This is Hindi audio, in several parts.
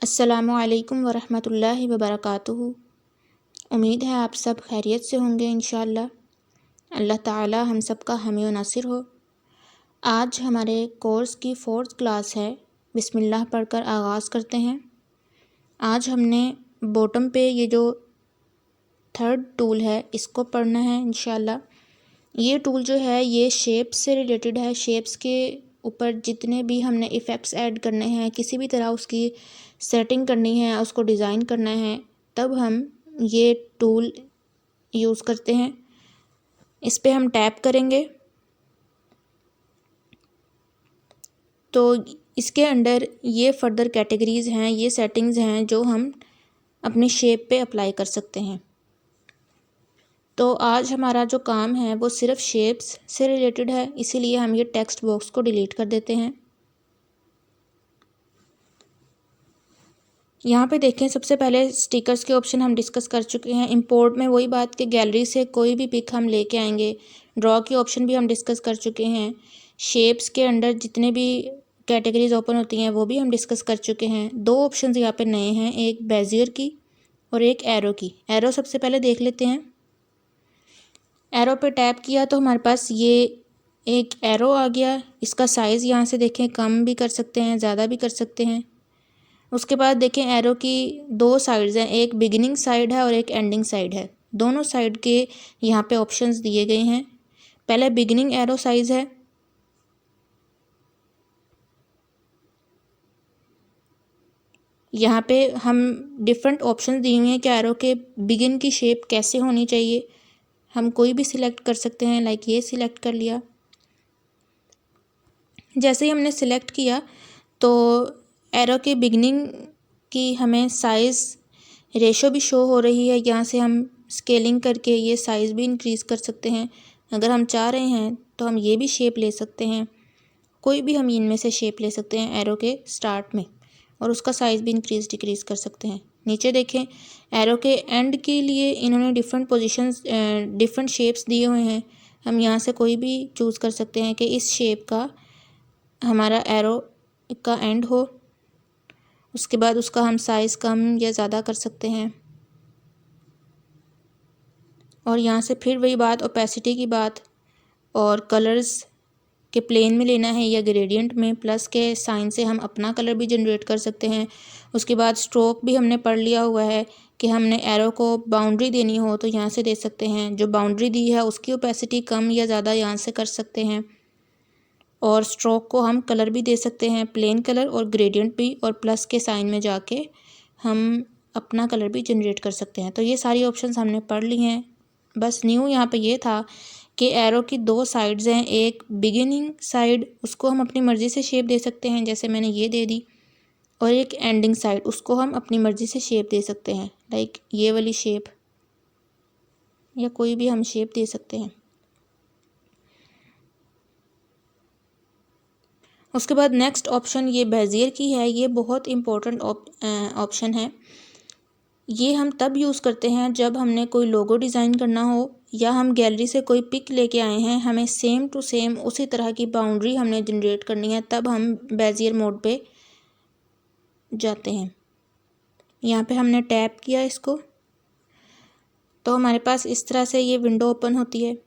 अस्सलामुअलैकुम वरहमतुल्लाहि वबरकातुहू। उम्मीद है आप सब खैरियत से होंगे इंशाअल्लाह। अल्लाह ताला हम सब का हामी व नासिर हो। आज हमारे कोर्स की 4th क्लास है। बिस्मिल्लाह पढ़कर आगाज़ करते हैं। आज हमने बॉटम पे ये जो 3rd टूल है इसको पढ़ना है इंशाअल्लाह। ये टूल जो है ये शेप्स से रिलेटेड है। शेप्स के ऊपर जितने भी हमने इफ़ेक्ट्स ऐड करने हैं, किसी भी तरह उसकी सेटिंग करनी है, उसको डिज़ाइन करना है, तब हम ये टूल यूज़ करते हैं। इस पे हम टैप करेंगे तो इसके अंदर ये फर्दर कैटेगरीज़ हैं, ये सेटिंग्स हैं जो हम अपनी शेप पे अप्लाई कर सकते हैं। तो आज हमारा जो काम है वो सिर्फ शेप्स से रिलेटेड है, इसीलिए हम ये टेक्स्ट बॉक्स को डिलीट कर देते हैं। यहाँ पे देखें, सबसे पहले स्टिकर्स के ऑप्शन हम डिस्कस कर चुके हैं। इंपोर्ट में वही बात कि गैलरी से कोई भी पिक हम लेके आएंगे। ड्रॉ के ऑप्शन भी हम डिस्कस कर चुके हैं। शेप्स के अंडर जितने भी कैटेगरीज ओपन होती हैं वो भी हम डिस्कस कर चुके हैं। 2 ऑप्शंस यहाँ पे नए हैं, एक बेजियर की और एक एरो की। एरो सबसे पहले देख लेते हैं। एरो पे टैप किया तो हमारे पास ये एक एरो आ गया। इसका साइज़ यहाँ से देखें, कम भी कर सकते हैं, ज़्यादा भी कर सकते हैं। उसके बाद देखें, एरो की 2 साइड्स हैं, एक बिगिनिंग साइड है और एक एंडिंग साइड है। दोनों साइड के यहाँ पे ऑप्शंस दिए गए हैं। पहले बिगिनिंग एरो साइज़ है। यहाँ पे हम डिफरेंट ऑप्शंस दिए हुए हैं कि एरो के बिगिन की शेप कैसे होनी चाहिए। हम कोई भी सिलेक्ट कर सकते हैं, लाइक ये सिलेक्ट कर लिया। जैसे ही हमने सिलेक्ट किया तो एरो के बिगनिंग की हमें साइज़ रेशो भी शो हो रही है। यहाँ से हम स्केलिंग करके ये साइज़ भी इंक्रीज़ कर सकते हैं। अगर हम चाह रहे हैं तो हम ये भी शेप ले सकते हैं, कोई भी हम इनमें से शेप ले सकते हैं एरो के स्टार्ट में, और उसका साइज़ भी इंक्रीज़ डिक्रीज़ कर सकते हैं। नीचे देखें, एरो के एंड के लिए इन्होंने डिफरेंट पोजीशंस डिफरेंट शेप्स दिए हुए हैं। हम यहाँ से कोई भी चूज़ कर सकते हैं कि इस शेप का हमारा एरो का एंड हो। उसके बाद उसका हम साइज़ कम या ज़्यादा कर सकते हैं। और यहाँ से फिर वही बात, ओपेसिटी की बात, और कलर्स के प्लेन में लेना है या ग्रेडियंट में, प्लस के साइन से हम अपना कलर भी जनरेट कर सकते हैं। उसके बाद स्ट्रोक भी हमने पढ़ लिया हुआ है कि हमने एरो को बाउंड्री देनी हो तो यहाँ से दे सकते हैं। जो बाउंड्री दी है उसकी ओपेसिटी कम या ज़्यादा यहाँ से कर सकते हैं। और स्ट्रोक को हम कलर भी दे सकते हैं, प्लेन कलर और ग्रेडियंट भी, और प्लस के साइन में जाके हम अपना कलर भी जनरेट कर सकते हैं। तो ये सारी ऑप्शंस हमने पढ़ ली हैं। बस न्यू यहाँ पे ये था कि एरो की 2 साइड्स हैं। एक बिगिनिंग साइड, उसको हम अपनी मर्ज़ी से शेप दे सकते हैं, जैसे मैंने ये दे दी, और एक एंडिंग साइड, उसको हम अपनी मर्ज़ी से शेप दे सकते हैं, लाइक ये वाली शेप, या कोई भी हम शेप दे सकते हैं। उसके बाद नेक्स्ट ऑप्शन ये बेजियर की है। ये बहुत इम्पोर्टेंट ऑप्शन है। ये हम तब यूज़ करते हैं जब हमने कोई लोगो डिज़ाइन करना हो, या हम गैलरी से कोई पिक लेके आए हैं, हमें सेम टू सेम उसी तरह की बाउंड्री हमने जनरेट करनी है, तब हम बेजियर मोड पे जाते हैं। यहाँ पे हमने टैप किया इसको तो हमारे पास इस तरह से ये विंडो ओपन होती है।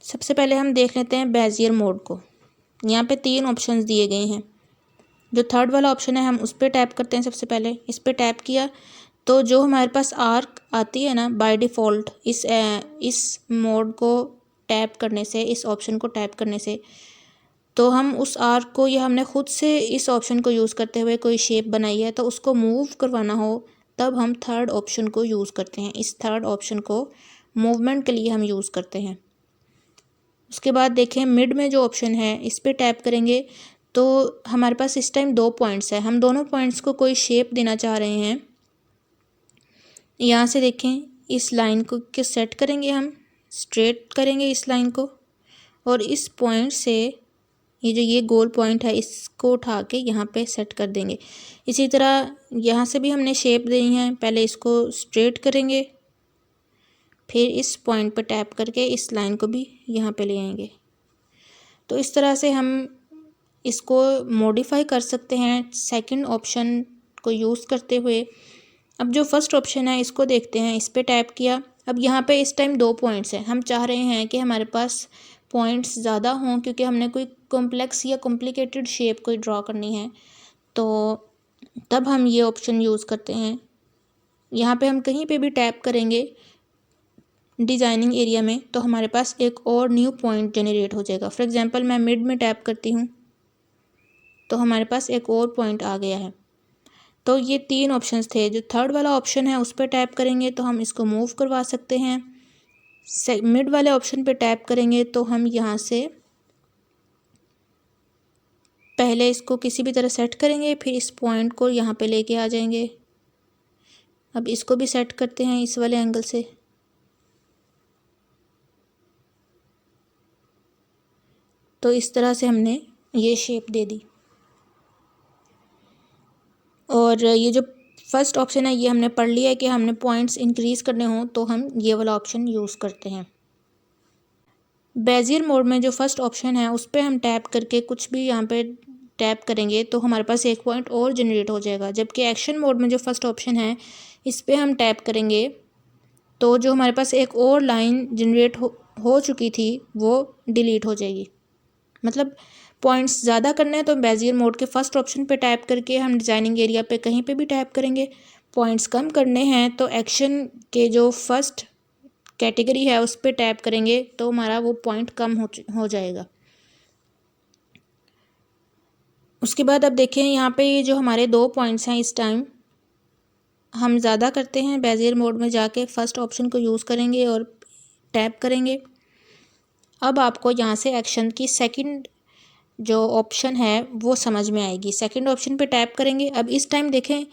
सबसे पहले हम देख लेते हैं बेजियर मोड को। यहाँ पे 3 ऑप्शंस दिए गए हैं। जो 3rd वाला ऑप्शन है हम उस पर टैप करते हैं। सबसे पहले इस पर टैप किया तो जो हमारे पास आर्क आती है ना बाय डिफ़ॉल्ट, इस मोड को टैप करने से, इस ऑप्शन को टैप करने से, तो हम उस आर्क को, या हमने ख़ुद से इस ऑप्शन को यूज़ करते हुए कोई शेप बनाई है तो उसको मूव करवाना हो, तब हम 3rd ऑप्शन को यूज़ करते हैं। इस 3rd ऑप्शन को मूवमेंट के लिए हम यूज़ करते हैं। उसके बाद देखें, मिड में जो ऑप्शन है इस पर टैप करेंगे तो हमारे पास इस टाइम 2 पॉइंट्स है। हम दोनों पॉइंट्स को कोई शेप देना चाह रहे हैं। यहाँ से देखें, इस लाइन को सेट करेंगे, हम स्ट्रेट करेंगे इस लाइन को, और इस पॉइंट से ये गोल पॉइंट है इसको उठा के यहाँ पे सेट कर देंगे। इसी तरह यहाँ से भी हमने शेप देनी है। पहले इसको स्ट्रेट करेंगे, फिर इस पॉइंट पर टैप करके इस लाइन को भी यहाँ पे ले आएंगे। तो इस तरह से हम इसको मॉडिफाई कर सकते हैं सेकंड ऑप्शन को यूज़ करते हुए। अब जो फर्स्ट ऑप्शन है इसको देखते हैं, इस पर टैप किया। अब यहाँ पे इस टाइम 2 पॉइंट्स हैं, हम चाह रहे हैं कि हमारे पास पॉइंट्स ज़्यादा हों क्योंकि हमने कोई कॉम्प्लेक्स या कॉम्प्लिकेटेड शेप कोई ड्रॉ करनी है, तो तब हम ये ऑप्शन यूज़ करते हैं। यहाँ पे हम कहीं पे भी टैप करेंगे डिज़ाइनिंग एरिया में तो हमारे पास एक और न्यू पॉइंट जनरेट हो जाएगा। फॉर एग्जांपल मैं मिड में टैप करती हूँ तो हमारे पास एक और पॉइंट आ गया है। तो ये 3 ऑप्शंस थे। जो थर्ड वाला ऑप्शन है उस पर टैप करेंगे तो हम इसको मूव करवा सकते हैं। मिड वाले ऑप्शन पे टैप करेंगे तो हम यहाँ से पहले इसको किसी भी तरह सेट करेंगे, फिर इस पॉइंट को यहाँ पे लेके आ जाएंगे। अब इसको भी सेट करते हैं इस वाले एंगल से। तो इस तरह से हमने ये शेप दे दी। और ये जो फर्स्ट ऑप्शन है ये हमने पढ़ लिया है कि हमने पॉइंट्स इंक्रीज़ करने हों तो हम ये वाला ऑप्शन यूज़ करते हैं। बेजियर मोड में जो फर्स्ट ऑप्शन है उस पर हम टैप करके कुछ भी यहाँ पे टैप करेंगे तो हमारे पास एक पॉइंट और जनरेट हो जाएगा। जबकि एक्शन मोड में जो फर्स्ट ऑप्शन है इस पर हम टैप करेंगे तो जो हमारे पास एक और लाइन जनरेट हो चुकी थी वो डिलीट हो जाएगी। मतलब पॉइंट्स ज़्यादा करने हैं तो बेजियर मोड के फर्स्ट ऑप्शन पे टैप करके हम डिज़ाइनिंग एरिया पे कहीं पे भी टैप करेंगे। पॉइंट्स कम करने हैं तो एक्शन के जो फर्स्ट कैटेगरी है उस पर टैप करेंगे तो हमारा वो पॉइंट कम हो जाएगा। उसके बाद अब देखें यहाँ पे ये जो हमारे 2 पॉइंट्स हैं इस टाइम हम ज़्यादा करते हैं। बेजियर मोड में जाके फ़र्स्ट ऑप्शन को यूज़ करेंगे और टैप करेंगे। अब आपको यहाँ से एक्शन की सेकंड जो ऑप्शन है वो समझ में आएगी। सेकंड ऑप्शन पे टैप करेंगे। अब इस टाइम देखें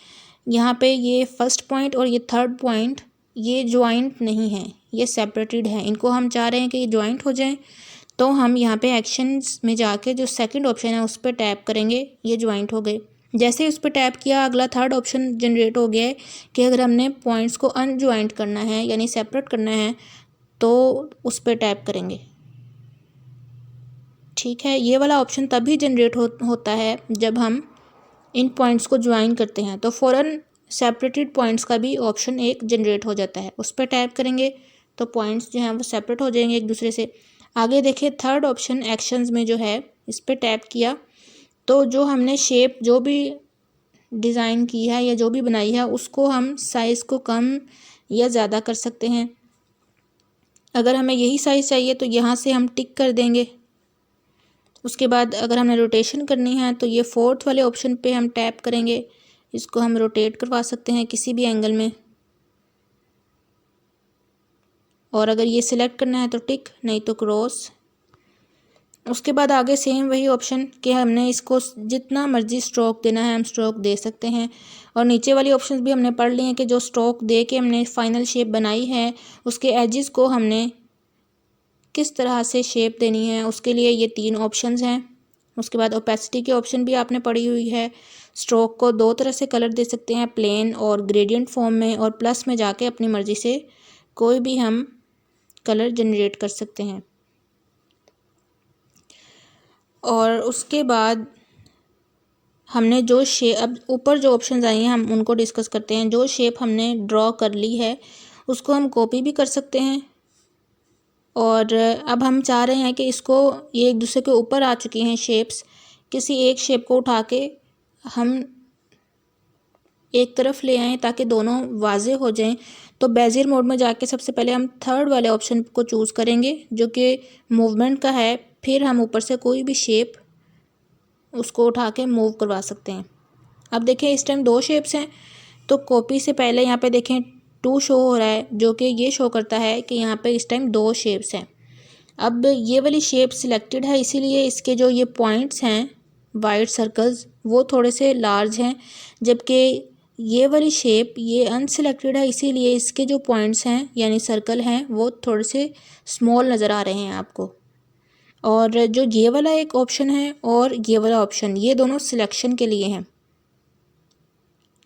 यहाँ पे ये फर्स्ट पॉइंट और ये थर्ड पॉइंट ये ज्वाइंट नहीं है, ये सेपरेटेड है। इनको हम चाह रहे हैं कि ये ज्वाइंट हो जाएं तो हम यहाँ पे एक्शंस में जाके जो सेकंड ऑप्शन है उस पर टैप करेंगे, ये ज्वाइंट हो गए। जैसे ही उस पर टैप किया अगला थर्ड ऑप्शन जनरेट हो गया है कि अगर हमने पॉइंट्स को अनज्वाइंट करना है यानी सेपरेट करना है तो उस पर टैप करेंगे। ठीक है, ये वाला ऑप्शन तभी जनरेट होता है जब हम इन पॉइंट्स को ज्वाइन करते हैं तो फ़ौरन सेपरेटेड पॉइंट्स का भी ऑप्शन एक जनरेट हो जाता है। उस पर टैप करेंगे तो पॉइंट्स जो हैं वो सेपरेट हो जाएंगे एक दूसरे से। आगे देखिए थर्ड ऑप्शन एक्शंस में जो है इस पर टैप किया तो जो हमने शेप जो भी डिज़ाइन की है या जो भी बनाई है उसको हम साइज़ को कम या ज़्यादा कर सकते हैं। अगर हमें यही साइज़ चाहिए तो यहाँ से हम टिक कर देंगे। उसके बाद अगर हमने रोटेशन करनी है तो ये फोर्थ वाले ऑप्शन पे हम टैप करेंगे। इसको हम रोटेट करवा सकते हैं किसी भी एंगल में। और अगर ये सिलेक्ट करना है तो टिक, नहीं तो क्रॉस। उसके बाद आगे सेम वही ऑप्शन कि हमने इसको जितना मर्जी स्ट्रोक देना है हम स्ट्रोक दे सकते हैं। और नीचे वाली ऑप्शंस भी हमने पढ़ ली हैं कि जो स्ट्रोक दे के हमने फाइनल शेप बनाई है उसके एजेस को हमने किस तरह से शेप देनी है, उसके लिए ये 3 ऑप्शंस हैं। उसके बाद ओपेसिटी की ऑप्शन भी आपने पढ़ी हुई है। स्ट्रोक को 2 तरह से कलर दे सकते हैं, प्लेन और ग्रेडियंट फॉर्म में, और प्लस में जाके अपनी मर्ज़ी से कोई भी हम कलर जनरेट कर सकते हैं। और उसके बाद हमने जो शेप, अब ऊपर जो ऑप्शंस आई हैं हम उनको डिस्कस करते हैं। जो शेप हमने ड्रॉ कर ली है उसको हम कॉपी भी कर सकते हैं। और अब हम चाह रहे हैं कि इसको ये एक दूसरे के ऊपर आ चुकी हैं शेप्स, किसी एक शेप को उठा के हम एक तरफ ले आएँ ताकि दोनों वाज़े हो जाएं। तो बेजियर मोड में जाके सबसे पहले हम थर्ड वाले ऑप्शन को चूज़ करेंगे जो कि मूवमेंट का है। फिर हम ऊपर से कोई भी शेप उसको उठा के मूव करवा सकते हैं। अब देखें इस टाइम 2 शेप्स हैं तो कॉपी से पहले यहाँ पे देखें 2 शो हो रहा है जो कि ये शो करता है कि यहाँ पे इस टाइम 2 शेप्स हैं। अब ये वाली शेप सिलेक्टेड है इसीलिए इसके जो ये पॉइंट्स हैं वाइट सर्कल्स वो थोड़े से लार्ज हैं, जबकि ये वाली शेप ये अनसिलेक्टेड है इसीलिए इसके जो पॉइंट्स हैं यानी सर्कल हैं वो थोड़े से स्मॉल नज़र आ रहे हैं आपको। और जो ये वाला एक ऑप्शन है और ये वाला ऑप्शन ये दोनों सिलेक्शन के लिए हैं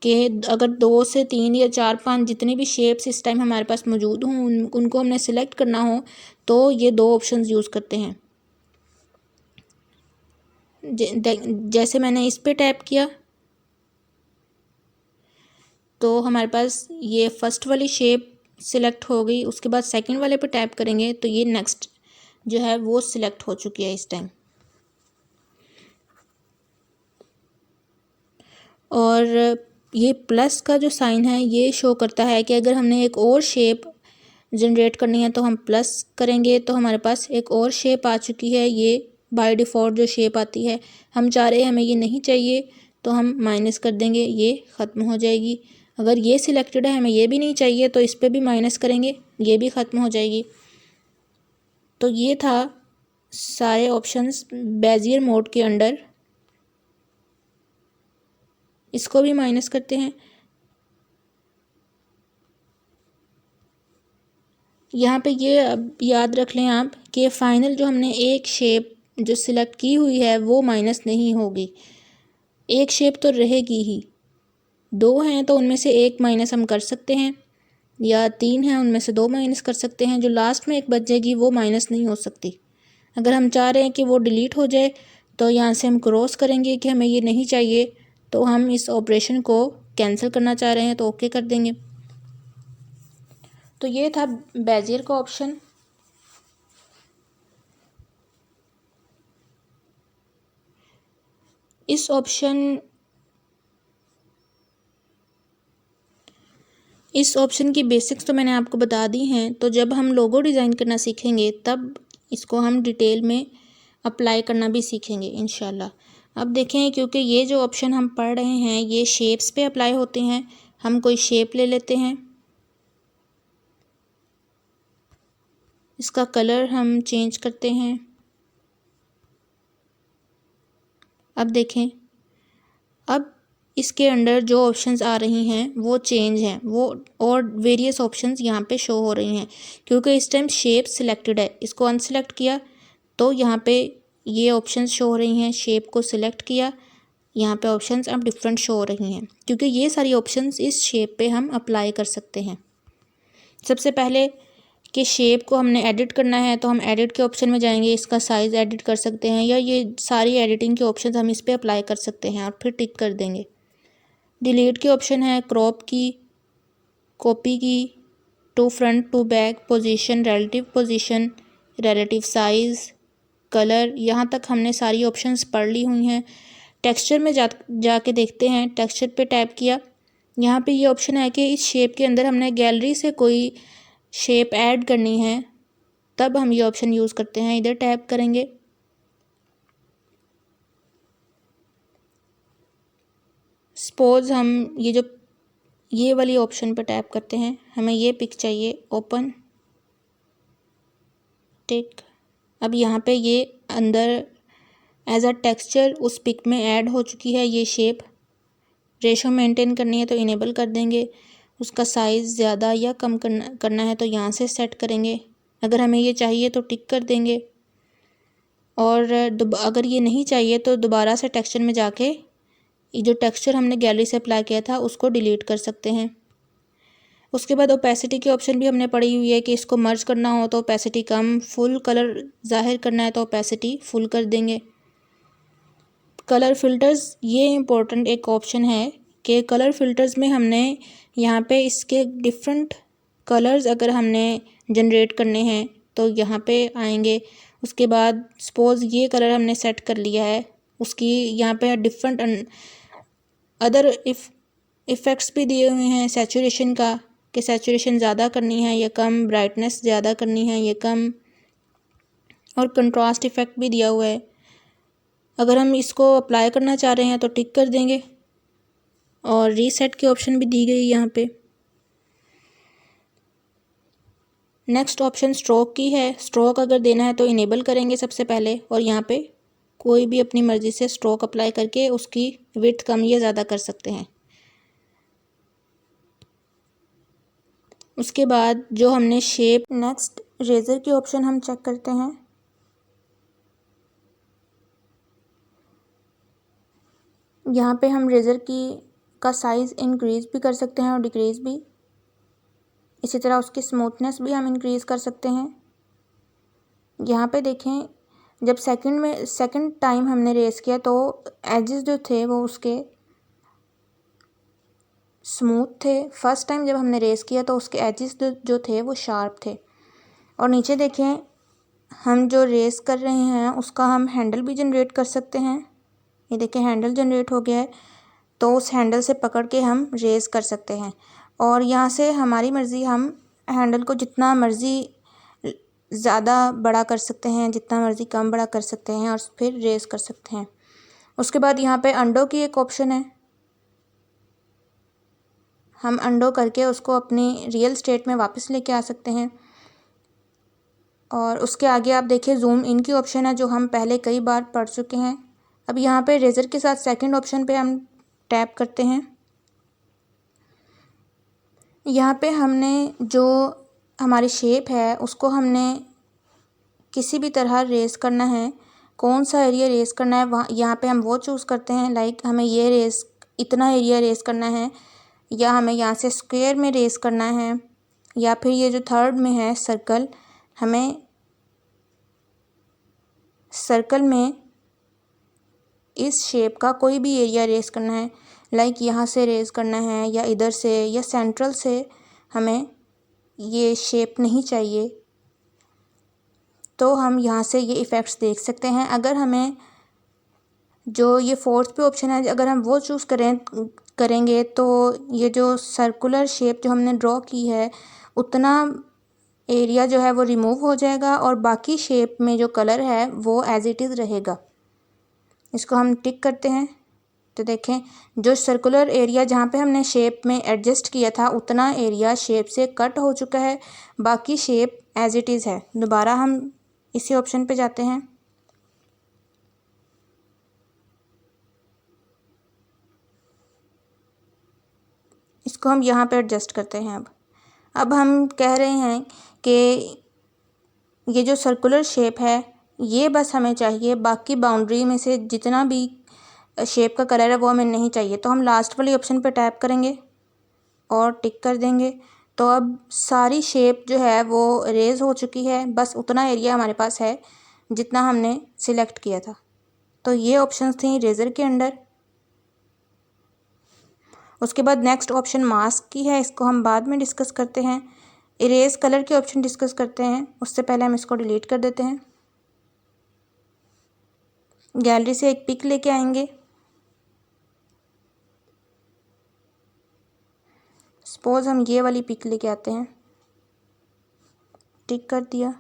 कि अगर 2 से 3 या 4 5 जितनी भी शेप्स इस टाइम हमारे पास मौजूद हों उनको हमने सिलेक्ट करना हो तो ये 2 ऑप्शंस यूज़ करते हैं। जैसे मैंने इस पे टैप किया तो हमारे पास ये फर्स्ट वाली शेप सिलेक्ट हो गई। उसके बाद सेकंड वाले पे टैप करेंगे तो ये नेक्स्ट जो है वो सिलेक्ट हो चुकी है इस टाइम। और ये प्लस का जो साइन है ये शो करता है कि अगर हमने एक और शेप जनरेट करनी है तो हम प्लस करेंगे तो हमारे पास एक और शेप आ चुकी है। ये बाय डिफ़ॉल्ट जो शेप आती है, हम चाह रहे हैं हमें ये नहीं चाहिए तो हम माइनस कर देंगे, ये ख़त्म हो जाएगी। अगर ये सिलेक्टेड है, हमें ये भी नहीं चाहिए तो इस पर भी माइनस करेंगे, ये भी ख़त्म हो जाएगी। तो ये था सारे ऑप्शंस बेजियर मोड के अंडर। इसको भी माइनस करते हैं। यहाँ पे ये अब याद रख लें आप कि फाइनल जो हमने एक शेप जो सिलेक्ट की हुई है वो माइनस नहीं होगी, एक शेप तो रहेगी ही। दो हैं तो उनमें से एक माइनस हम कर सकते हैं, या तीन हैं उनमें से दो माइनस कर सकते हैं। जो लास्ट में एक बच जाएगी वो माइनस नहीं हो सकती। अगर हम चाह रहे हैं कि वो डिलीट हो जाए तो यहाँ से हम क्रॉस करेंगे कि हमें ये नहीं चाहिए, तो हम इस ऑपरेशन को कैंसिल करना चाह रहे हैं तो ओके कर देंगे। तो ये था बेजियर का ऑप्शन। इस ऑप्शन की बेसिक्स तो मैंने आपको बता दी हैं। तो जब हम लोगो डिज़ाइन करना सीखेंगे तब इसको हम डिटेल में अप्लाई करना भी सीखेंगे इंशाल्लाह। अब देखें, क्योंकि ये जो ऑप्शन हम पढ़ रहे हैं ये शेप्स पे अप्लाई होते हैं। हम कोई शेप ले लेते हैं, इसका कलर हम चेंज करते हैं। अब देखें, अब इसके अंडर जो ऑप्शंस आ रही हैं वो चेंज हैं, वो और वेरियस ऑप्शंस यहाँ पे शो हो रही हैं। क्योंकि इस टाइम शेप सिलेक्टेड है, इसको अनसिलेक्ट किया तो यहाँ पे ये ऑप्शंस शो हो रही हैं। शेप को सिलेक्ट किया, यहाँ पे ऑप्शंस अब डिफरेंट शो हो रही हैं, क्योंकि ये सारी ऑप्शंस इस शेप पे हम अप्लाई कर सकते हैं। सबसे पहले कि शेप को हमने एडिट करना है तो हम एडिट के ऑप्शन में जाएंगे, इसका साइज़ एडिट कर सकते हैं, या ये सारी एडिटिंग के ऑप्शन हम इस पर अप्लाई कर सकते हैं और फिर टिक कर देंगे। डिलीट के ऑप्शन है, क्रॉप की, कॉपी की, to front to back, position, relative size, colour. यहाँ तक हमने सारी ऑप्शंस पढ़ ली हुई हैं। टेक्सचर में जाके देखते हैं। टेक्सचर पे टैप किया, यहाँ पे ये ऑप्शन है कि इस शेप के अंदर हमने गैलरी से कोई शेप ऐड करनी है, तब हम ये ऑप्शन यूज़ करते हैं। इधर टैप करेंगे, सपोज़ हम ये वाली ऑप्शन पर टैप करते हैं, हमें ये पिक चाहिए, ओपन, टिक। अब यहाँ पे ये अंदर एज अ टेक्सचर उस पिक में ऐड हो चुकी है ये शेप। रेशो मेंटेन करनी है तो इनेबल कर देंगे। उसका साइज़ ज़्यादा या कम करना है तो यहाँ से सेट करेंगे। अगर हमें ये चाहिए तो टिक कर देंगे, और अगर ये नहीं चाहिए तो दोबारा से टेक्सचर में जाके ये जो टेक्सचर हमने गैलरी से अप्लाई किया था उसको डिलीट कर सकते हैं। उसके बाद ओपेसिटी की ऑप्शन भी हमने पढ़ी हुई है कि इसको मर्ज करना हो तो ओपेसिटी कम, फुल कलर ज़ाहिर करना है तो ओपेसिटी फुल कर देंगे। कलर फ़िल्टर्स, ये इम्पोर्टेंट एक ऑप्शन है कि कलर फ़िल्टर्स में हमने यहाँ पे इसके डिफरेंट कलर्स अगर हमने जनरेट करने हैं तो यहाँ पे आएंगे। उसके बाद सपोज़ ये कलर हमने सेट कर लिया है, उसकी यहाँ पे डिफरेंट अदर इफ़ेक्ट्स भी दिए हुए हैं सैचुरेशन का, कि सैचुरेशन ज़्यादा करनी है या कम, ब्राइटनेस ज़्यादा करनी है या कम, और कंट्रास्ट इफ़ेक्ट भी दिया हुआ है। अगर हम इसको अप्लाई करना चाह रहे हैं तो टिक कर देंगे, और रीसेट की ऑप्शन भी दी गई यहाँ पे। नेक्स्ट ऑप्शन स्ट्रोक की है। स्ट्रोक अगर देना है तो इनेबल करेंगे सबसे पहले, और यहाँ पे कोई भी अपनी मर्ज़ी से स्ट्रोक अप्लाई करके उसकी विड्थ कम या ज़्यादा कर सकते हैं। उसके बाद जो हमने शेप, नेक्स्ट रेज़र की ऑप्शन हम चेक करते हैं। यहाँ पे हम रेज़र का साइज़ इंक्रीज़ भी कर सकते हैं और डिक्रीज़ भी। इसी तरह उसकी स्मूथनेस भी हम इंक्रीज़ कर सकते हैं। यहाँ पे देखें, जब सेकंड टाइम हमने रेस किया तो एजेस जो थे वो उसके स्मूथ थे। फर्स्ट टाइम जब हमने रेस किया तो उसके एजेस जो थे वो शार्प थे। और नीचे देखें, हम जो रेस कर रहे हैं उसका हम हैंडल भी जनरेट कर सकते हैं। ये देखें, हैंडल जनरेट हो गया है, तो उस हैंडल से पकड़ के हम रेस कर सकते हैं। और यहाँ से हमारी मर्ज़ी, हम हैंडल को जितना मर्ज़ी ज़्यादा बड़ा कर सकते हैं, जितना मर्ज़ी कम बड़ा कर सकते हैं और फिर रेस कर सकते हैं। उसके बाद यहाँ पे अंडो की एक ऑप्शन है, हम अंडो करके उसको अपनी रियल स्टेट में वापस लेके आ सकते हैं। और उसके आगे आप देखिए जूम इन की ऑप्शन है, जो हम पहले कई बार पढ़ चुके हैं। अब यहाँ पे रेज़र के साथ सेकंड ऑप्शन पे हम टैप करते हैं। यहाँ पे हमने जो हमारी शेप है उसको हमने किसी भी तरह रेस करना है, कौन सा एरिया रेस करना है वहाँ यहाँ पे हम वो चूज़ करते हैं। लाइक हमें ये रेस, इतना एरिया रेस करना है, या हमें यहाँ से स्क्वायर में रेस करना है, या फिर ये जो थर्ड में है सर्कल, हमें सर्कल में इस शेप का कोई भी एरिया रेस करना है। लाइक यहाँ से रेस करना है, या इधर से, या सेंट्रल से हमें ये शेप नहीं चाहिए, तो हम यहाँ से ये इफ़ेक्ट्स देख सकते हैं। अगर हमें जो ये फोर्थ पे ऑप्शन है, अगर हम वो चूज़ करेंगे तो ये जो सर्कुलर शेप जो हमने ड्रॉ की है उतना एरिया जो है वो रिमूव हो जाएगा, और बाकी शेप में जो कलर है वो एज इट इज़ रहेगा। इसको हम टिक करते हैं तो देखें, जो सर्कुलर एरिया जहाँ पे हमने शेप में एडजस्ट किया था उतना एरिया शेप से कट हो चुका है, बाकी शेप एज इट इज़ है। दोबारा हम इसी ऑप्शन पे जाते हैं। इसको हम यहाँ पे एडजस्ट करते हैं। अब हम कह रहे हैं कि ये जो सर्कुलर शेप है ये बस हमें चाहिए, बाकी बाउंड्री में से जितना भी शेप का कलर है वो हमें नहीं चाहिए। तो हम लास्ट वाली ऑप्शन पे टैप करेंगे और टिक कर देंगे। तो अब सारी शेप जो है वो रेज हो चुकी है, बस उतना एरिया हमारे पास है जितना हमने सिलेक्ट किया था। तो ये ऑप्शंस थी रेज़र के अंडर। उसके बाद नेक्स्ट ऑप्शन मास्क की है, इसको हम बाद में डिस्कस करते हैं। इरेज कलर के ऑप्शन डिस्कस करते हैं, उससे पहले हम इसको डिलीट कर देते हैं। गैलरी से एक पिक लेके आएंगे। सपोज हम ये वाली पिक लेके आते हैं, टिक कर दिया।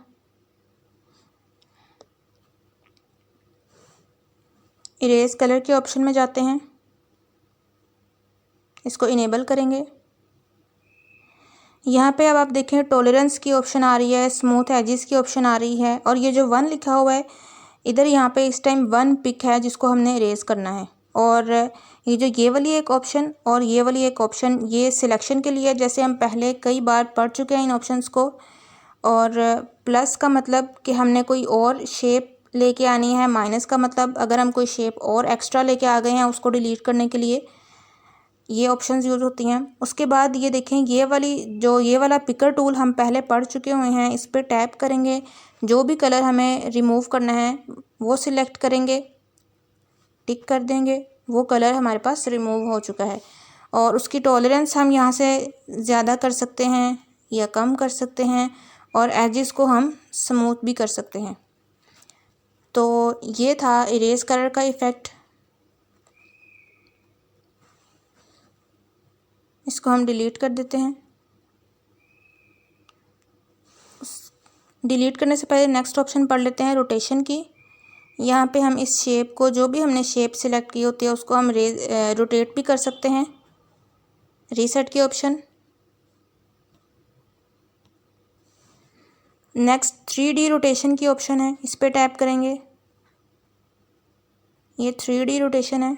इरेज कलर के ऑप्शन में जाते हैं, इसको इनेबल करेंगे। यहाँ पे अब आप देखें टॉलरेंस की ऑप्शन आ रही है, स्मूथ एजेस की ऑप्शन आ रही है, और ये जो 1 लिखा हुआ है इधर, यहाँ पे इस टाइम 1 पिक है जिसको हमने इरेज करना है। और ये जो ये वाली एक ऑप्शन और ये वाली एक ऑप्शन, ये सिलेक्शन के लिए, जैसे हम पहले कई बार पढ़ चुके हैं इन ऑप्शंस को। और प्लस का मतलब कि हमने कोई और शेप लेके आनी है, माइनस का मतलब अगर हम कोई शेप और एक्स्ट्रा लेके आ गए हैं उसको डिलीट करने के लिए ये ऑप्शंस यूज़ होती हैं। उसके बाद ये देखें, ये वाला पिकर टूल हम पहले पढ़ चुके हुए हैं, इस पर टैप करेंगे, जो भी कलर हमें रिमूव करना है वो सिलेक्ट करेंगे, टिक कर देंगे, वो कलर हमारे पास रिमूव हो चुका है। और उसकी टॉलरेंस हम यहाँ से ज़्यादा कर सकते हैं या कम कर सकते हैं, और एजेस को हम स्मूथ भी कर सकते हैं। तो ये था इरेज कलर का इफ़ेक्ट। इसको हम डिलीट कर देते हैं। डिलीट करने से पहले नेक्स्ट ऑप्शन पढ़ लेते हैं, रोटेशन की। यहाँ पे हम इस शेप को, जो भी हमने शेप सिलेक्ट की होती है उसको हम रोटेट भी कर सकते हैं। रीसेट की ऑप्शन। नेक्स्ट 3D रोटेशन की ऑप्शन है, इस पर टैप करेंगे। ये 3D रोटेशन है,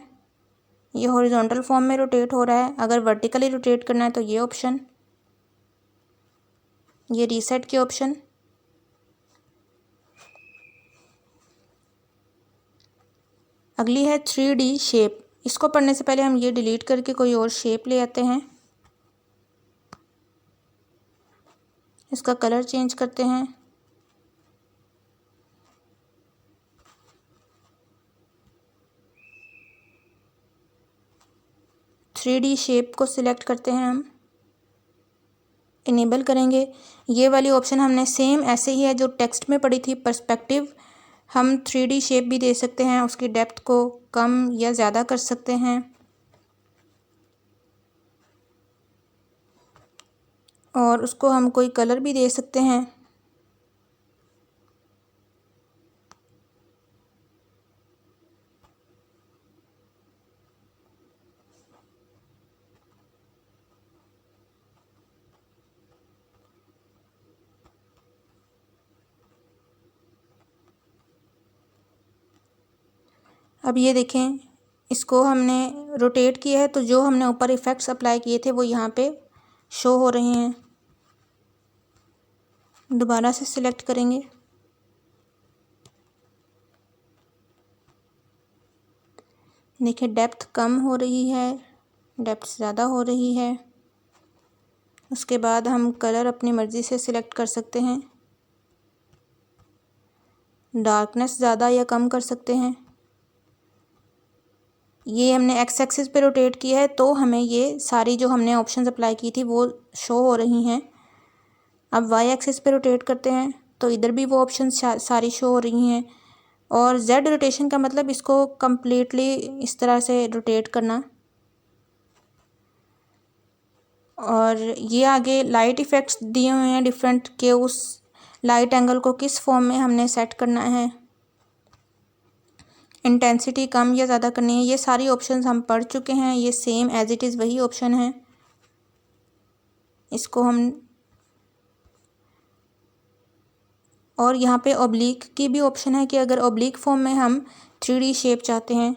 ये हॉरिजॉन्टल फॉर्म में रोटेट हो रहा है। अगर वर्टिकली रोटेट करना है तो ये ऑप्शन। ये रीसेट की ऑप्शन। अगली है 3D शेप। इसको पढ़ने से पहले हम ये डिलीट करके कोई और शेप ले आते हैं, इसका कलर चेंज करते हैं। 3D शेप को सिलेक्ट करते हैं, हम इनेबल करेंगे। ये वाली ऑप्शन हमने सेम ऐसे ही है जो टेक्स्ट में पड़ी थी, पर्सपेक्टिव। हम 3D शेप भी दे सकते हैं, उसकी डेप्थ को कम या ज़्यादा कर सकते हैं, और उसको हम कोई कलर भी दे सकते हैं। अब ये देखें, इसको हमने रोटेट किया है तो जो हमने ऊपर इफ़ेक्ट्स अप्लाई किए थे वो यहाँ पे शो हो रहे हैं। दोबारा से सिलेक्ट करेंगे। देखिए डेप्थ कम हो रही है, डेप्थ ज़्यादा हो रही है। उसके बाद हम कलर अपनी मर्ज़ी से सिलेक्ट कर सकते हैं, डार्कनेस ज़्यादा या कम कर सकते हैं। ये हमने एक्स एक्सिस पे रोटेट किया है तो हमें ये सारी जो हमने ऑप्शंस अप्लाई की थी वो शो हो रही हैं। अब वाई एक्सिस पे रोटेट करते हैं तो इधर भी वो ऑप्शंस सारी शो हो रही हैं। और जेड रोटेशन का मतलब इसको कम्प्लीटली इस तरह से रोटेट करना। और ये आगे लाइट इफ़ेक्ट्स दिए हुए हैं डिफरेंट, के उस लाइट एंगल को किस फॉर्म में हमने सेट करना है, इंटेंसिटी कम या ज़्यादा करनी है। ये सारी ऑप्शंस हम पढ़ चुके हैं, ये सेम एज इट इज़ वही ऑप्शन है। इसको हम, और यहाँ पे ऑब्लिक की भी ऑप्शन है कि अगर ऑब्लिक फॉर्म में हम 3D शेप चाहते हैं,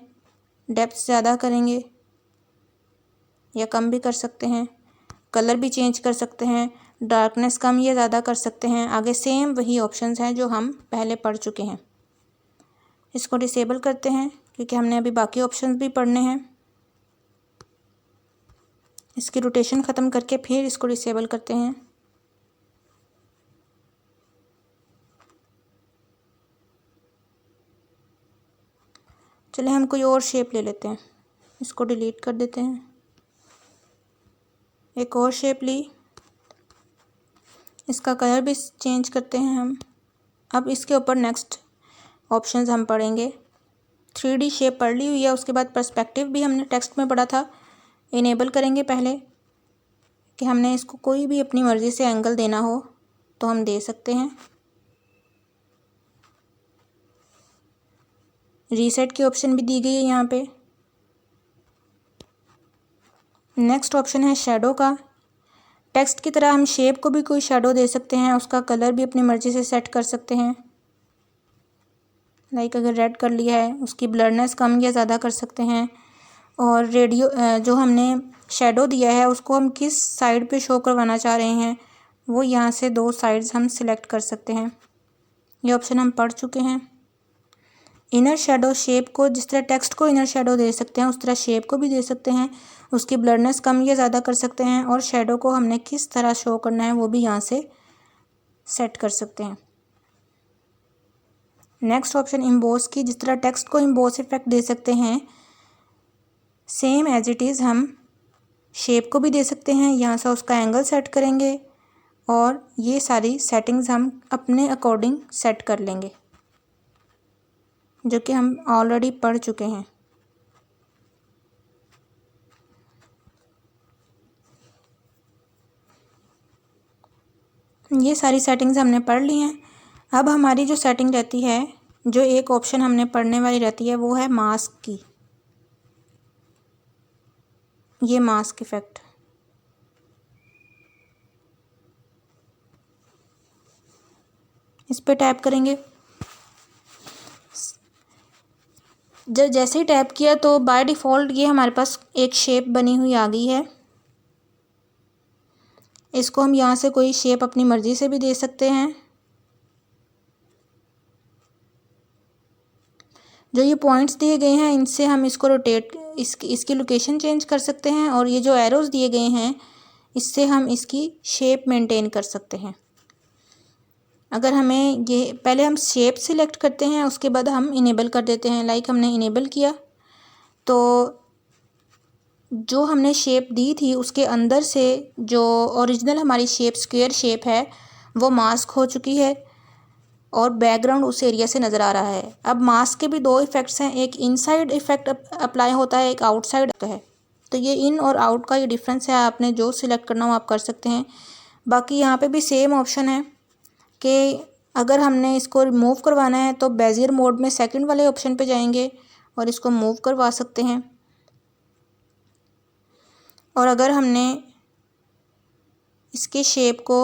डेप्थ ज़्यादा करेंगे या कम भी कर सकते हैं, कलर भी चेंज कर सकते हैं, डार्कनेस कम या ज़्यादा कर सकते हैं। आगे सेम वही ऑप्शंस हैं जो हम पहले पढ़ चुके हैं। इसको डिसेबल करते हैं क्योंकि हमने अभी बाकी ऑप्शंस भी पढ़ने हैं। इसकी रोटेशन ख़त्म करके फिर इसको डिसेबल करते हैं। चलिए हम कोई और शेप ले लेते हैं, इसको डिलीट कर देते हैं। एक और शेप ली, इसका कलर भी चेंज करते हैं हम। अब इसके ऊपर नेक्स्ट ऑप्शंस हम पढ़ेंगे। 3D शेप पढ़ ली हुई है, उसके बाद पर्सपेक्टिव भी हमने टेक्स्ट में पढ़ा था। इनेबल करेंगे पहले कि हमने इसको कोई भी अपनी मर्ज़ी से एंगल देना हो तो हम दे सकते हैं। रीसेट की ऑप्शन भी दी गई है यहाँ पे। नेक्स्ट ऑप्शन है शैडो का। टेक्स्ट की तरह हम शेप को भी कोई शैडो दे सकते हैं, उसका कलर भी अपनी मर्ज़ी से सेट कर सकते हैं। लाइक अगर रेड कर लिया है, उसकी ब्लरनेस कम या ज़्यादा कर सकते हैं। और रेडियो जो हमने शैडो दिया है उसको हम किस साइड पे शो करवाना चाह रहे हैं, वो यहाँ से 2 साइड्स हम सिलेक्ट कर सकते हैं। ये ऑप्शन हम पढ़ चुके हैं। इनर शेडो, शेप को जिस तरह टेक्स्ट को इनर शेडो दे सकते हैं उस तरह शेप को भी दे सकते हैं, उसकी ब्लरनेस कम या ज़्यादा कर सकते हैं, और शेडो को हमने किस तरह शो करना है वो भी यहाँ से सेट कर सकते हैं। नेक्स्ट ऑप्शन इम्बोस की, जिस तरह टेक्स्ट को इम्बोस इफेक्ट दे सकते हैं सेम एज इट इज़ हम शेप को भी दे सकते हैं। यहाँ से उसका एंगल सेट करेंगे और ये सारी सेटिंग्स हम अपने अकॉर्डिंग सेट कर लेंगे जो कि हम ऑलरेडी पढ़ चुके हैं। ये सारी सेटिंग्स हमने पढ़ ली हैं। अब हमारी जो सेटिंग रहती है, जो एक ऑप्शन हमने पढ़ने वाली रहती है, वो है मास्क की। ये मास्क इफ़ेक्ट, इस पे टैप करेंगे। जब जैसे ही टैप किया तो बाय डिफ़ॉल्ट ये हमारे पास एक शेप बनी हुई आ गई है। इसको हम यहाँ से कोई शेप अपनी मर्ज़ी से भी दे सकते हैं। जो ये पॉइंट्स दिए गए हैं इनसे हम इसको रोटेट, इसकी लोकेशन चेंज कर सकते हैं, और ये जो एरोज़ दिए गए हैं इससे हम इसकी शेप मेंटेन कर सकते हैं। अगर हमें ये, पहले हम शेप सिलेक्ट करते हैं उसके बाद हम इनेबल कर देते हैं। लाइक हमने इनेबल किया तो जो हमने शेप दी थी उसके अंदर से जो ओरिजिनल हमारी शेप स्क्वायर शेप है वो मास्क हो चुकी है और बैकग्राउंड उस एरिया से नज़र आ रहा है। अब मास्क के भी दो इफ़ेक्ट्स हैं, एक इनसाइड इफ़ेक्ट अप्लाई होता है, एक आउटसाइड है। तो ये इन और आउट का ये डिफरेंस है, आपने जो सिलेक्ट करना हो आप कर सकते हैं। बाकी यहाँ पे भी सेम ऑप्शन है कि अगर हमने इसको रिमूव करवाना है तो बेजियर मोड में सेकंड वाले ऑप्शन पे जाएंगे और इसको मूव करवा सकते हैं। और अगर हमने इसके शेप को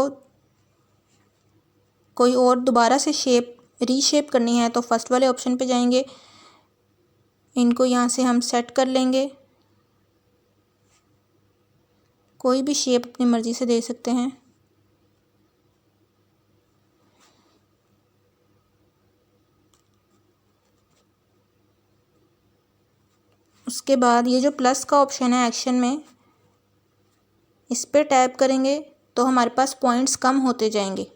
कोई और दोबारा से शेप रीशेप करनी है तो फर्स्ट वाले ऑप्शन पे जाएंगे, इनको यहाँ से हम सेट कर लेंगे। कोई भी शेप अपनी मर्ज़ी से दे सकते हैं। उसके बाद ये जो प्लस का ऑप्शन है एक्शन में, इस पर टैप करेंगे तो हमारे पास पॉइंट्स कम होते जाएंगे।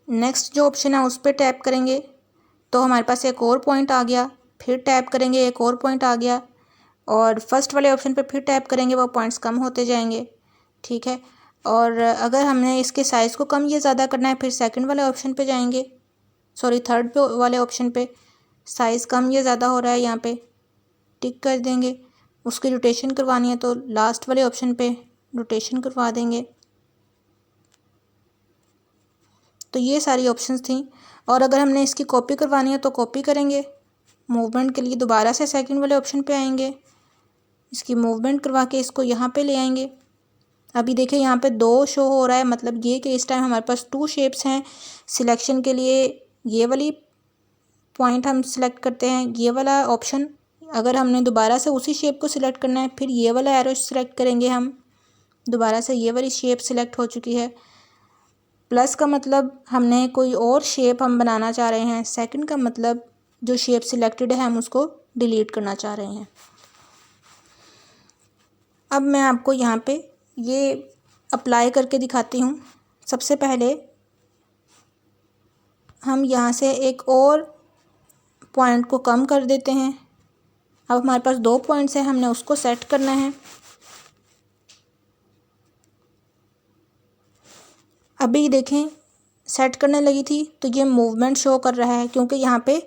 नेक्स्ट जो ऑप्शन है उस पर टैप करेंगे तो हमारे पास एक और पॉइंट आ गया, फिर टैप करेंगे एक और पॉइंट आ गया, और फर्स्ट वाले ऑप्शन पे फिर टैप करेंगे वो पॉइंट्स कम होते जाएंगे। ठीक है। और अगर हमने इसके साइज़ को कम या ज़्यादा करना है फिर सेकंड वाले ऑप्शन पे जाएंगे, सॉरी थर्ड वाले ऑप्शन पे, साइज़ कम या ज़्यादा हो रहा है यहाँ पे टिक कर देंगे। उसकी रोटेशन करवानी है तो लास्ट वाले ऑप्शन पे रोटेशन करवा देंगे। तो ये सारी ऑप्शंस थी। और अगर हमने इसकी कॉपी करवानी है तो कॉपी करेंगे, मूवमेंट के लिए दोबारा से सेकंड वाले ऑप्शन पे आएंगे, इसकी मूवमेंट करवा के इसको यहाँ पे ले आएंगे। अभी देखिए यहाँ पे 2 शो हो रहा है, मतलब ये कि इस टाइम हमारे पास 2 शेप्स हैं। सिलेक्शन के लिए ये वाली पॉइंट हम सिलेक्ट करते हैं, ये वाला ऑप्शन। अगर हमने दोबारा से उसी शेप को सिलेक्ट करना है फिर ये वाला एरो सिलेक्ट करेंगे हम, दोबारा से ये वाली शेप सिलेक्ट हो चुकी है। प्लस का मतलब हमने कोई और शेप हम बनाना चाह रहे हैं, सेकंड का मतलब जो शेप सिलेक्टेड है हम उसको डिलीट करना चाह रहे हैं। अब मैं आपको यहाँ पे ये अप्लाई करके दिखाती हूँ। सबसे पहले हम यहाँ से एक और पॉइंट को कम कर देते हैं। अब हमारे पास 2 पॉइंट्स हैं, हमने उसको सेट करना है। अभी देखें सेट करने लगी थी तो ये मूवमेंट शो कर रहा है क्योंकि यहाँ पे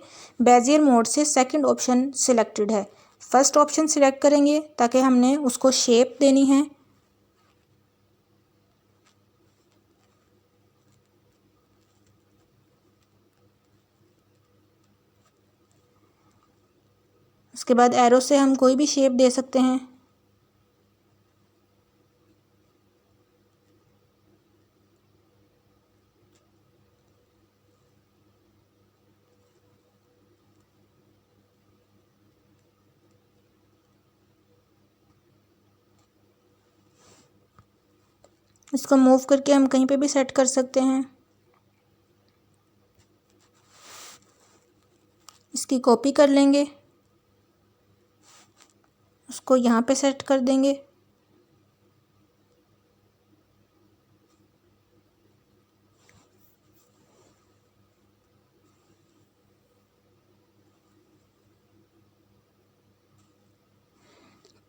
बेजियर मोड से सेकंड ऑप्शन सिलेक्टेड है। फर्स्ट ऑप्शन सिलेक्ट करेंगे ताकि हमने उसको शेप देनी है। उसके बाद एरो से हम कोई भी शेप दे सकते हैं। इसको मूव करके हम कहीं पे भी सेट कर सकते हैं। इसकी कॉपी कर लेंगे, उसको यहाँ पे सेट कर देंगे।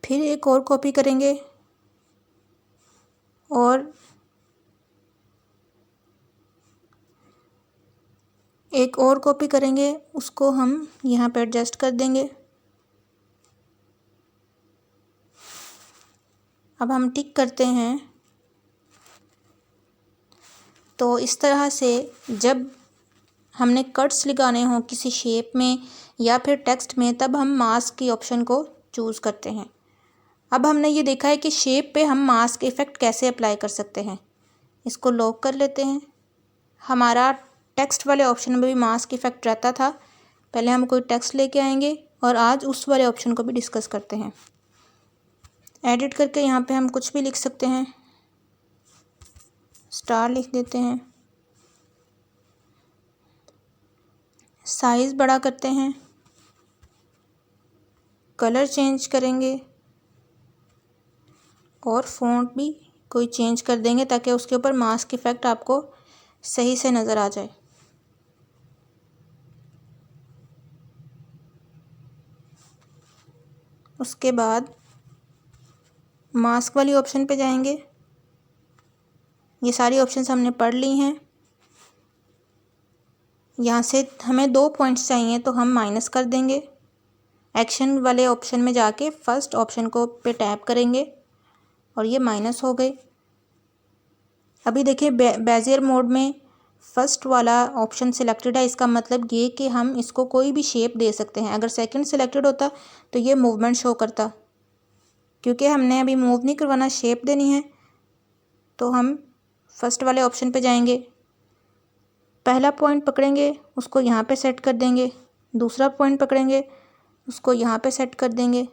फिर एक और कॉपी करेंगे और एक और कॉपी करेंगे, उसको हम यहाँ पे एडजस्ट कर देंगे। अब हम टिक करते हैं तो इस तरह से जब हमने कट्स लगाने हों किसी शेप में या फिर टेक्स्ट में तब हम मास्क की ऑप्शन को चूज़ करते हैं। अब हमने ये देखा है कि शेप पे हम मास्क इफ़ेक्ट कैसे अप्लाई कर सकते हैं। इसको लॉक कर लेते हैं। हमारा टेक्स्ट वाले ऑप्शन में भी मास्क इफ़ेक्ट रहता था, पहले हम कोई टेक्स्ट लेके आएंगे और आज उस वाले ऑप्शन को भी डिस्कस करते हैं। एडिट करके यहाँ पे हम कुछ भी लिख सकते हैं, स्टार लिख देते हैं। साइज़ बड़ा करते हैं, कलर चेंज करेंगे और फ़ॉन्ट भी कोई चेंज कर देंगे ताकि उसके ऊपर मास्क इफ़ेक्ट आपको सही से नज़र आ जाए। उसके बाद मास्क वाली ऑप्शन पे जाएंगे। ये सारी ऑप्शंस हमने पढ़ ली हैं। यहाँ से हमें 2 पॉइंट्स चाहिए तो हम माइनस कर देंगे। एक्शन वाले ऑप्शन में जाके फर्स्ट ऑप्शन को पे टैप करेंगे और ये माइनस हो गए। अभी देखिए बेजियर मोड में फर्स्ट वाला ऑप्शन सिलेक्टेड है, इसका मतलब ये कि हम इसको कोई भी शेप दे सकते हैं। अगर सेकंड सिलेक्टेड होता तो ये मूवमेंट शो करता, क्योंकि हमने अभी मूव नहीं करवाना, शेप देनी है। तो हम फर्स्ट वाले ऑप्शन पे जाएंगे, पहला पॉइंट पकड़ेंगे, उसको यहाँ पे सेट कर देंगे, दूसरा पॉइंट पकड़ेंगे, उसको यहाँ पे सेट कर देंगे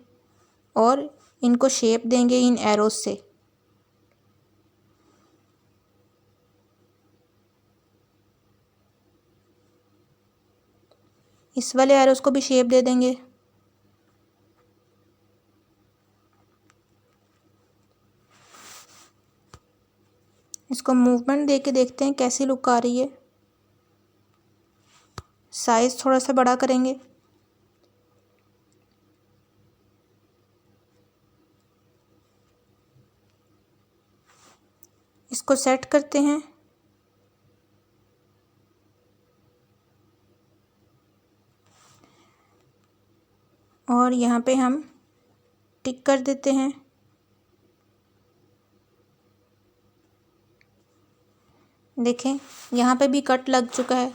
और इनको शेप देंगे इन एरोज से। इस वाले एरोज को भी शेप दे देंगे। इसको मूवमेंट दे के देखते हैं कैसी लुक आ रही है। साइज थोड़ा सा बड़ा करेंगे। इसको सेट करते हैं। और यहाँ पे हम टिक कर देते हैं। देखें यहाँ पे भी कट लग चुका है।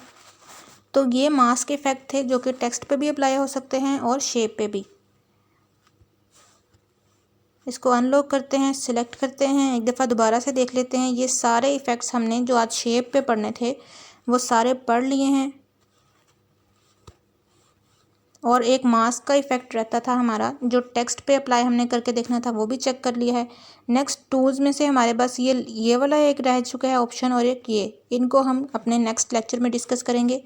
तो ये मास्क इफ़ेक्ट थे जो कि टेक्स्ट पे भी अप्लाई हो सकते हैं और शेप पे भी। इसको अनलॉक करते हैं, सिलेक्ट करते हैं, एक दफ़ा दोबारा से देख लेते हैं। ये सारे इफ़ेक्ट्स हमने जो आज शेप पे पढ़ने थे वो सारे पढ़ लिए हैं। और एक मास्क का इफ़ेक्ट रहता था हमारा, जो टेक्स्ट पे अप्लाई हमने करके देखना था, वो भी चेक कर लिया है। नेक्स्ट टूल्स में से हमारे पास ये वाला एक रह चुका है ऑप्शन, और एक ये, इनको हम अपने नेक्स्ट लेक्चर में डिस्कस करेंगे।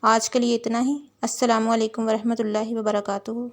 आज के लिए इतना ही। अस्सलामु अलैकुम वरहमतुल्लाहि वबरकातुहू।